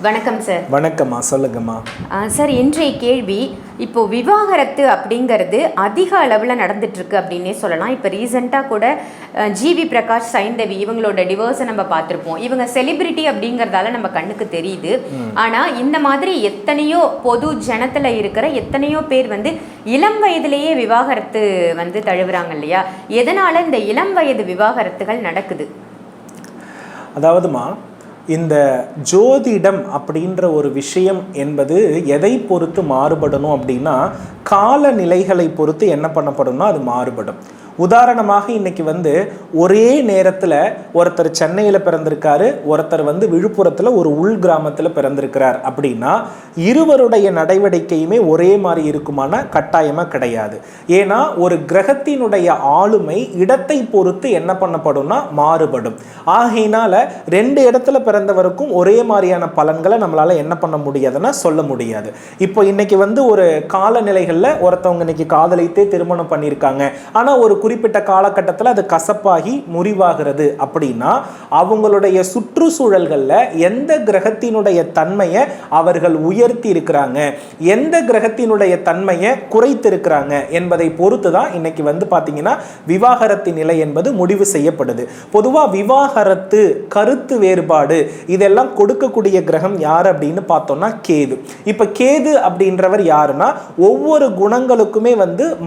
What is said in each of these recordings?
வணக்கம் சார். வணக்கம்மா, சொல்லுங்கம்மா. சார், இன்றைய கேள்வி, இப்போ விவாகரத்து அப்படிங்கிறது அதிக அளவில் நடந்துட்டுருக்கு அப்படின்னே சொல்லலாம். இப்போ ரீசெண்டாக கூட ஜிவி பிரகாஷ், சைந்தவி இவங்களோட டிவோர்ஸை நம்ம பார்த்துருப்போம். இவங்க செலிபிரிட்டி அப்படிங்கிறதால நம்ம கண்ணுக்கு தெரியுது. ஆனால் இந்த மாதிரி எத்தனையோ பொது ஜனத்தில் இருக்கிற எத்தனையோ பேர் இளம் வயதிலேயே விவாகரத்து தழுவுறாங்க இல்லையா? எதனால் இந்த இளம் வயது விவாகரத்துகள் நடக்குது? அதாவதுமா, இந்த ஜோதிடம் அப்படின்ற ஒரு விஷயம் என்பது எதை பொறுத்து மாறுபடணும் அப்படின்னா, காலநிலைகளை பொறுத்து என்ன பண்ணப்படணும்னா அது மாறுபடும். உதாரணமாக இன்னைக்கு ஒரே நேரத்தில் ஒருத்தர் சென்னையில் பிறந்திருக்காரு, ஒருத்தர் விழுப்புரத்தில் ஒரு உள் கிராமத்தில் பிறந்திருக்கிறார் அப்படின்னா இருவருடைய நடவடிக்கையுமே ஒரே மாதிரி இருக்குமான கட்டாயமாக கிடையாது. ஏன்னா ஒரு கிரகத்தினுடைய ஆளுமை இடத்தை பொறுத்து என்ன பண்ணப்படும்னா மாறுபடும். ஆகையினால ரெண்டு இடத்துல பிறந்தவருக்கும் ஒரே மாதிரியான பலன்களை நம்மளால என்ன பண்ண முடியாதுன்னா சொல்ல முடியாது. இப்போ இன்னைக்கு ஒரு காலநிலைகளில் ஒருத்தவங்க இன்னைக்கு காதலித்தே திருமணம் பண்ணியிருக்காங்க, ஆனால் ஒரு குறிப்பிட்ட காலகட்டத்தில் அது கசப்பாகி முறிவாகிறது அப்படின்னா அவங்களுடைய சுற்றுச்சூழல்களில் எந்த கிரகத்தினுடைய தன்மையை அவர்கள் உயர்த்தி இருக்கிறாங்க, எந்த கிரகத்தினுடைய தன்மையை குறைத்து இருக்கிறாங்க என்பதை பொறுத்து தான் இன்னைக்கு பார்த்தீங்கன்னா விவாகரத்து நிலை என்பது முடிவு செய்யப்படுது. பொதுவாக விவாகரத்து, கருத்து வேறுபாடு இதெல்லாம் கொடுக்கக்கூடிய கிரகம் யார் அப்படின்னு பார்த்தோம்னா கேது. இப்போ கேது அப்படின்றவர் யாருன்னா ஒவ்வொரு குணங்களுக்குமே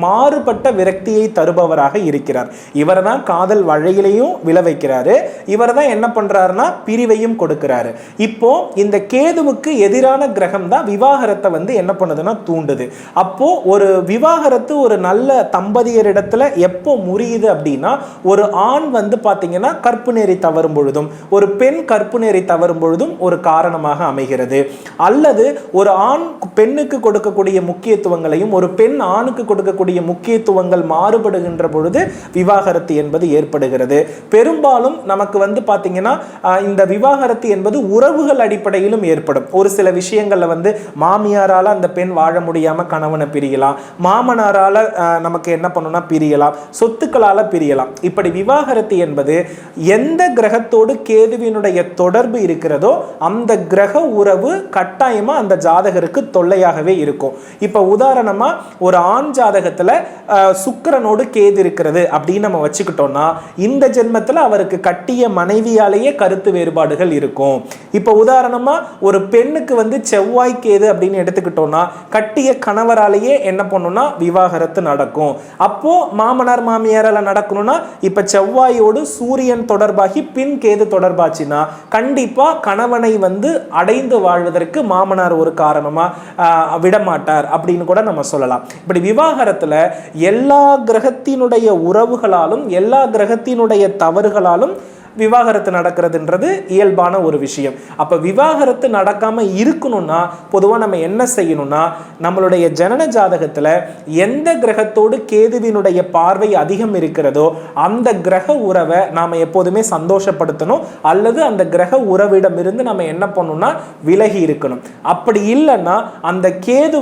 மாறுபட்ட விரக்தியை தருபவராக இருக்கிறார். இவர் தான் காதல் வழியிலையும் விழ வைக்கிறாரு, இவர் தான் என்ன பண்றாருன்னா பிரிவையும் கொடுக்கிறாரு. இப்போ இந்த கேதுவுக்கு எதிரான கிரகம் தான் விவாகரத்தை என்ன பண்ணுதுன்னா தூண்டுது. அப்போ ஒரு விவாகரத்து ஒரு நல்ல தம்பதியரிடத்துல எப்போ முறியுது அப்படின்னா, ஒரு ஆண் பாத்தீங்கன்னா கற்பு நெறி தவறும் பொழுதும், ஒரு பெண் கற்பு நெறி தவறும் பொழுதும் ஒரு காரணமாக அமைகிறது. அல்லது ஒரு ஆண் பெண்ணுக்கு கொடுக்கக்கூடிய முக்கியத்துவங்களையும் ஒரு பெண் ஆணுக்கு கொடுக்கக்கூடிய முக்கியத்துவங்கள் மாறுபடுகின்ற பொழுது விவாகரத்து என்பது ஏற்படுகிறது. பெரும்பாலும் நமக்கு பாத்தீங்கன்னா இந்த விவாகரத்து என்பது உறவுகள் அடிப்படையிலும் ஏற்படும். ஒரு சில விஷயங்கள்ல மாமியாரால அந்த பெண் வாழ முடியாம கணவனை பிரியலாம், மாமனாரால நமக்கு என்ன பண்ணணும்னா பிரியலாம், சொத்துக்களால பிரியலாம். இப்படி விவாகரத்து என்பது எந்த கிரகத்தோடு கேதுவினுடைய தொடர்பு இருக்கிறதோ அந்த கிரக உறவு கட்டாயமா அந்த ஜாதகருக்கு தொல்லையாகவே இருக்கும். இப்ப உதாரணமா ஒரு ஆண் ஜாதகத்துல சுக்கிரனோடு கேது இருக்கிறது அப்படின்னு நம்ம வச்சுக்கிட்டோம்னா இந்த ஜென்மத்தில் அவருக்கு கட்டிய மனைவியாலேயே கருத்து வேறுபாடுகள் இருக்கும். இப்போ உதாரணமா ஒரு பெண்ணுக்கு செவ்வாய் கேது அப்படின்னு எடுத்துக்கிட்டோம்னா கட்டிய கணவராலேயே என்ன பண்ணும்னா விவாகரத்து நடக்கும். அப்போ மாமனார் மாமியாரால நடக்கணும்னா இப்ப செவ்வாயோடு சூரியன் தொடர்பாகி பின் கேது தொடர்பாச்சுன்னா கண்டிப்பா கணவனை அடைந்து வாழ்வதற்கு மாமனார் ஒரு காரணமா விடமாட்டார் அப்படின்னு கூட நம்ம சொல்லலாம். இப்படி விவாகரத்துல எல்லா கிரகத்தினுடைய உறவுகளாலும் எல்லா கிரகத்தினுடைய தவறுகளாலும் விவாகரத்து நடக்கிறதுன்றது இயல்பான ஒரு விஷயம். அப்ப விவாகரத்து நடக்காம இருக்கணும்னா பொதுவா நம்ம என்ன செய்யணும்னா, நம்மளுடைய ஜனன ஜாதகத்துல எந்த கிரகத்தோடு கேதுவினுடைய பார்வை அதிகம் இருக்கிறதோ அந்த கிரக உறவை நாம எப்போதுமே சந்தோஷப்படுத்தணும், அல்லது அந்த கிரக உறவிடம் இருந்து நம்ம என்ன பண்ணணும்னா விலகி இருக்கணும். அப்படி இல்லைன்னா அந்த கேது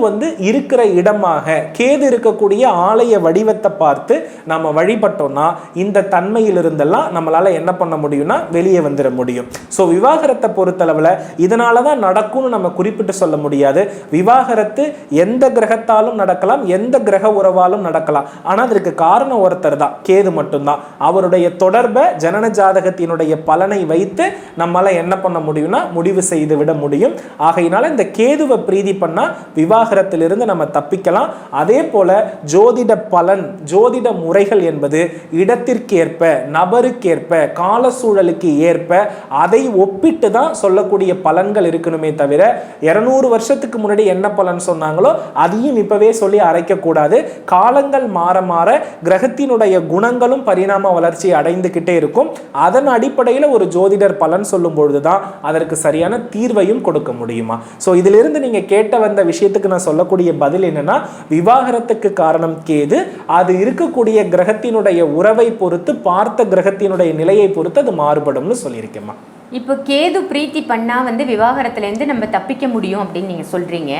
இருக்கிற இடமாக கேது இருக்கக்கூடிய ஆலய வடிவத்தை பார்த்து நம்ம வழிபட்டோம்னா இந்த தன்மையிலிருந்தெல்லாம் நம்மளால என்ன பண்ண முடியும்னா வெளியே வந்துட முடியும். சோ விவாகரத்தை பொறுத்தளவுல இதனாலதான் நடக்கும்னு நம்ம குறிப்பிட்டு சொல்ல முடியாது. விவாகரத்து எந்த கிரகத்தாலும் நடக்கலாம், எந்த கிரக உறவாலும் நடக்கலாம். ஆனா அதற்கு காரணம் ஒருத்தர் தான், கேது மட்டும்தான். அவருடைய தொடர்பை ஜனன ஜாதகத்தினுடைய பலனை வைத்து நம்மளால என்ன பண்ண முடியும்னா முடிவு செய்து விட முடியும். ஆகையினால இந்த கேதுவை பிரீதி பண்ணா விவாகரத்திலிருந்து நம்ம தப்பிக்கலாம். அதே போல ஜோதிட பலன், ஜோதிட முறைகள் என்பது இடத்திற்கேற்ப, நபருக்கேற்ப, கால சூழலுக்கு ஏற்ப அதை ஒப்பிட்டு தான் சொல்லக்கூடிய பலன்கள் இருக்கணுமே தவிர 200 வருஷத்துக்கு முன்னாடி என்ன பலன் சொன்னாங்களோ அதையும் இப்பவே சொல்லி அரைக்க கூடாது. காலங்கள் மாற மாற கிரகத்தினுடைய குணங்களும் பரிணாம வளர்ச்சி அடைந்துகிட்டே இருக்கும். அதன் அடிப்படையில் ஒரு ஜோதிடர் பலன் சொல்லும் பொழுதுதான் அதற்கு சரியான தீர்வையும் கொடுக்க முடியுமா. சோ இதிலிருந்து நீங்க கேட்ட வந்த விஷயத்துக்கு நான் சொல்லக்கூடிய பதில் என்னன்னா, விவாகரத்துக்கு காரணம் கேது. அது இருக்கக்கூடிய கிரகத்தினுடைய உறவை பொறுத்து, பார்த்த கிரகத்தினுடைய நிலையை பொறுத்து அது மாறுபடும்னு சொல்லியிருக்கேம்மா. இப்போ கேது பிரீத்தி பண்ணா விவாகரத்துல இருந்து நம்ம தப்பிக்க முடியும் அப்படின்னு நீங்க சொல்றீங்க.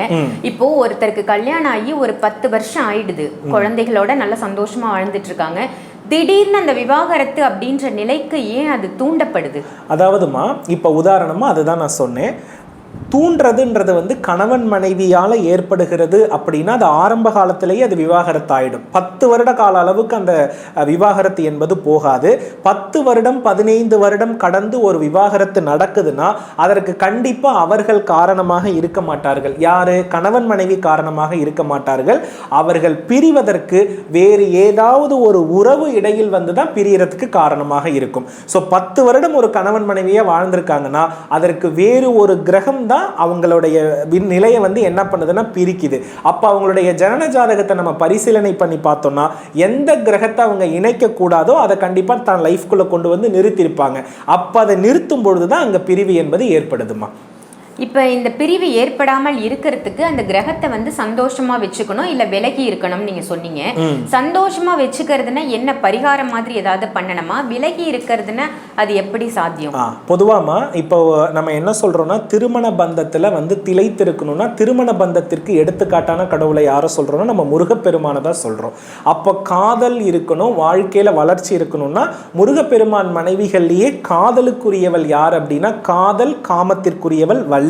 இப்போ ஒருத்தருக்கு கல்யாணம் ஆகி ஒரு 10 வருஷம் ஆயிடுது, குழந்தைகளோட நல்ல சந்தோஷமா வாழ்ந்துட்டு இருக்காங்க, திடீர்னு அந்த விவாகரத்து அப்படின்ற நிலைக்கு ஏன் அது தூண்டப்படுது? அதாவதுமா, இப்ப உதாரணமா அதுதான் நான் சொன்னேன், தூண்டுறதுன்றது வந்து கணவன் மனைவியால் ஏற்படுகிறது அப்படின்னா அது ஆரம்ப காலத்திலேயே அது விவாகரத்து ஆகிடும். 10 வருட கால அளவுக்கு அந்த விவாகரத்து என்பது போகாது. 10 வருடம் 15 வருடம் கடந்து ஒரு விவாகரத்து நடக்குதுன்னா அதற்கு கண்டிப்பாக அவர்கள் காரணமாக இருக்க மாட்டார்கள். யாரு? கணவன் மனைவி காரணமாக இருக்க மாட்டார்கள். அவர்கள் பிரிவதற்கு வேறு ஏதாவது ஒரு உறவு இடையில் வந்து தான் பிரியறதுக்கு காரணமாக இருக்கும். ஸோ 10 வருடம் ஒரு கணவன் மனைவியாக வாழ்ந்திருக்காங்கன்னா அதற்கு வேறு ஒரு கிரகம் தான் அவங்களுடைய நிலையை வந்து என்ன பண்ணுதுன்னா பிரிக்குது. அப்போ அவங்களுடைய ஜனன ஜாதகத்தை நம்ம பரிசீலனை பண்ணி பார்த்தோம்னா எந்த கிரகத்தை அவங்க இணைக்க கூடாதோ அதை கண்டிப்பாக தான் லைஃப்குள்ளே கொண்டு வந்து நிறுத்தியிருப்பாங்க. அப்போ அதை நிறுத்தும் பொழுது தான் அங்கே பிரிவு என்பது ஏற்படுதுமா. இப்போ இந்த பிரிவு ஏற்படாமல் இருக்கிறதுக்கு அந்த கிரகத்தை வந்து சந்தோஷமா வச்சுக்கணும், இல்லை விலகி இருக்கணும் நீங்க சொன்னீங்க. சந்தோஷமா வச்சுக்கிறதுனா என்ன பரிகாரம் மாதிரி ஏதாவது பண்ணணுமா? விலகி இருக்கிறதுனா அது எப்படி சாத்தியம்? பொதுவாமா இப்போ நம்ம என்ன சொல்றோம்னா திருமண பந்தத்துல வந்து திளைத்திருக்கணும்னா திருமண பந்தத்திற்கு எடுத்துக்காட்டான கடவுளை யாரை சொல்றோம்னா நம்ம முருகப்பெருமானை தான் சொல்றோம். அப்போ காதல் இருக்கணும், வாழ்க்கையில வளர்ச்சி இருக்கணும்னா முருகப்பெருமான் மனைவிகள்லேயே காதலுக்குரியவள் யார் அப்படின்னா காதல் காமத்திற்குரியவள் வள்ளி.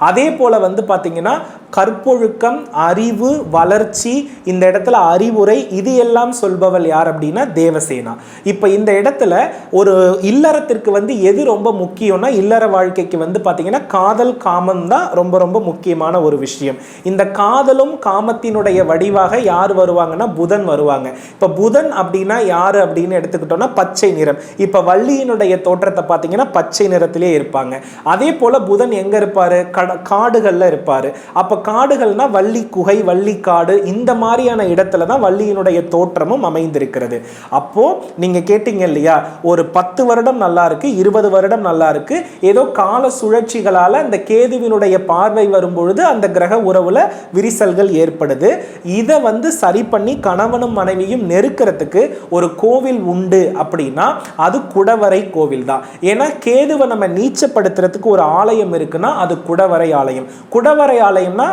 அதே போல வந்து பாத்தீங்கன்னா கற்பொழுக்கம், அறிவு, வளர்ச்சி, இந்த இடத்துல அறிவுரை, இது எல்லாம் சொல்பவள் யார் அப்படின்னா தேவசேனா. இப்போ இந்த இடத்துல ஒரு இல்லறத்திற்கு வந்து எது ரொம்ப முக்கியம்னா இல்லற வாழ்க்கைக்கு வந்து பார்த்தீங்கன்னா காதல் காமம் தான் ரொம்ப ரொம்ப முக்கியமான ஒரு விஷயம். இந்த காதலும் காமத்தினுடைய வடிவாக யார் வருவாங்கன்னா புதன் வருவாங்க. இப்போ புதன் அப்படின்னா யார் அப்படின்னு எடுத்துக்கிட்டோம்னா பச்சை நிறம். இப்போ வள்ளியினுடைய தோற்றத்தை பார்த்தீங்கன்னா பச்சை நிறத்திலே இருப்பாங்க. அதே போல புதன் எங்க இருப்பாரு? காடுகள்ல இருப்பாரு. அப்ப காடுகள்னா வள்ளி குகை, வள்ளி காடு, இந்த மாதிரியான இடத்துல தான் வள்ளியினுடைய தோற்றமும் அமைந்திருக்கிறது. அப்போ நீங்க கேட்டீங்க இல்லையா, ஒரு 10 வருடம் நல்லா இருக்கு, 20 வருடம் நல்லா இருக்கு, ஏதோ கால சுழற்சிகளால அந்த கேதுவினுடைய பார்வை வரும்பொழுது அந்த கிரக உறவுல விரிசல்கள் ஏற்படுது. இதை வந்து சரி பண்ணி கணவனும் மனைவியும் நெருக்கிறதுக்கு ஒரு கோவில் உண்டு அப்படின்னா அது குடவரை கோவில் தான். ஏன்னா கேதுவை நம்ம நீச்சப்படுத்துறதுக்கு ஒரு ஆலயம் இருக்குன்னா அது குடவரை ஆலயம். குடவரை ஆலயம்னா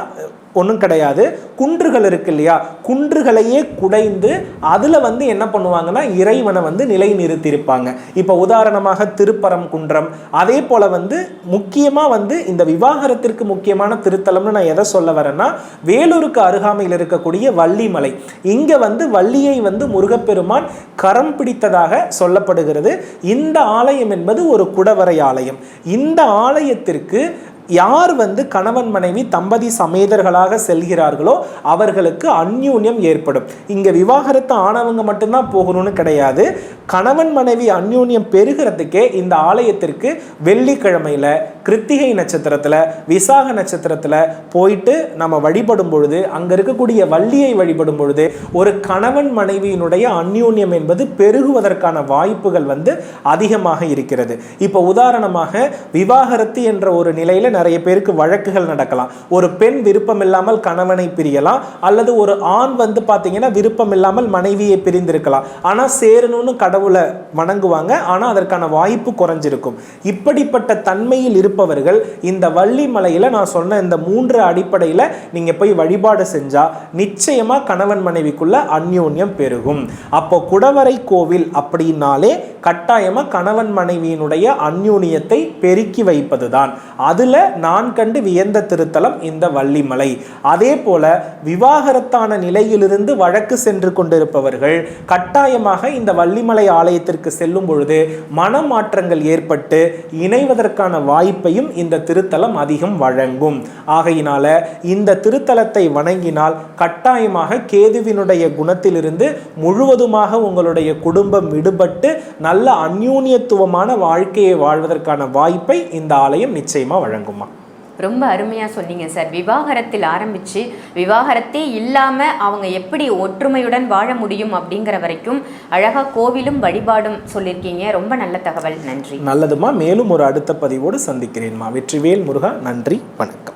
ஒன்றும் கிடையாது, குன்றுகள் இருக்கு இல்லையா, குன்றுகளையே குடைந்து அதில் வந்து என்ன பண்ணுவாங்கன்னா இறைவனை வந்து நிலை நிறுத்தியிருப்பாங்க. இப்போ உதாரணமாக திருப்பரங்குன்றம். அதே போல் வந்து முக்கியமாக வந்து இந்த விவாகரத்திற்கு முக்கியமான திருத்தலம்னு நான் எதை சொல்ல வரேன்னா வேலூருக்கு அருகாமையில் இருக்கக்கூடிய வள்ளிமலை. இங்கே வந்து வள்ளியை வந்து முருகப்பெருமான் கரம் பிடித்ததாக சொல்லப்படுகிறது. இந்த ஆலயம் என்பது ஒரு குடவரை ஆலயம். இந்த ஆலயத்திற்கு யார் வந்து கணவன் மனைவி தம்பதி சமேதர்களாக செல்கிறார்களோ அவர்களுக்கு அந்யூன்யம் ஏற்படும். இங்க விவாகரத்து ஆனவங்க மட்டும்தான் போகணும்னு கிடையாது. கணவன் மனைவி அந்யூன்யம் பெருகிறதுக்கே இந்த ஆலயத்திற்கு வெள்ளிக்கிழமையில, கிருத்திகை நட்சத்திரத்துல, விசாக நட்சத்திரத்துல போயிட்டு நம்ம வழிபடும் பொழுது, அங்க இருக்கக்கூடிய வள்ளியை வழிபடும் பொழுது ஒரு கணவன் மனைவியினுடைய அந்யூன்யம் என்பது பெருகுவதற்கான வாய்ப்புகள் வந்து அதிகமாக இருக்கிறது. இப்போ உதாரணமாக விவாகரத்து என்ற ஒரு நிலையில நிறைய பேருக்கு வழக்குகள் நடக்கலாம். ஒரு பெண் விருப்பம் இல்லாமல் கணவனை பிரியலாம், அல்லது ஒரு ஆண் வந்து பாத்தீங்கன்னா விருப்பம் இல்லாமல் மனைவியை பிரிந்திருக்கலாம். ஆனா சேரணும்னு கடவுளை வணங்குவாங்க, ஆனா அதற்கான வாய்ப்பு குறைஞ்சிருக்கும். இப்படிப்பட்ட தன்மையில் இருப்பவர்கள் இந்த வள்ளி மலையில நான் சொன்ன இந்த 3 அடிப்படையில நீங்க போய் வழிபாடு செஞ்சா நிச்சயமா கணவன் மனைவிக்குள்ள அந்யோன்யம் பெருகும். அப்போ குடவரை கோவில் அப்படின்னாலே கட்டாயமா கணவன் மனைவியினுடைய அந்யோன்யத்தை பெருக்கி வைப்பதுதான். அதுல நான் கண்டு வியந்த திருத்தலம் இந்த வள்ளிமலை. அதே போல விவாகரத்தான நிலையிலிருந்து வழக்கு சென்று கொண்டிருப்பவர்கள் கட்டாயமாக இந்த வள்ளிமலை ஆலயத்திற்கு செல்லும் பொழுது மனமாற்றங்கள் ஏற்பட்டு இணைவதற்கான வாய்ப்பையும் இந்த திருத்தலம் அதிகம் வழங்கும். ஆகையினால இந்த திருத்தலத்தை வணங்கினால் கட்டாயமாக கேதுவினுடைய குணத்திலிருந்து முழுவதுமாக உங்களுடைய குடும்பம் விடுபட்டு நல்ல அந்யூன்யத்துவமான வாழ்க்கையை வாழ்வதற்கான வாய்ப்பை இந்த ஆலயம் நிச்சயமா வழங்குமா. ரொம்ப அருமையாக சொன்னீங்க சார். விவாகரத்தில் ஆரம்பித்து விவாகரத்தே இல்லாமல் அவங்க எப்படி ஒற்றுமையுடன் வாழ முடியும் அப்படிங்கிற வரைக்கும் அழகாக கோவிலும் வழிபாடும் சொல்லியிருக்கீங்க. ரொம்ப நல்ல தகவல், நன்றி. நல்லதுமா. மேலும் ஒரு அடுத்த பதிவோடு சந்திக்கிறேன்மா. வெற்றிவேல் முருகா. நன்றி, வணக்கம்.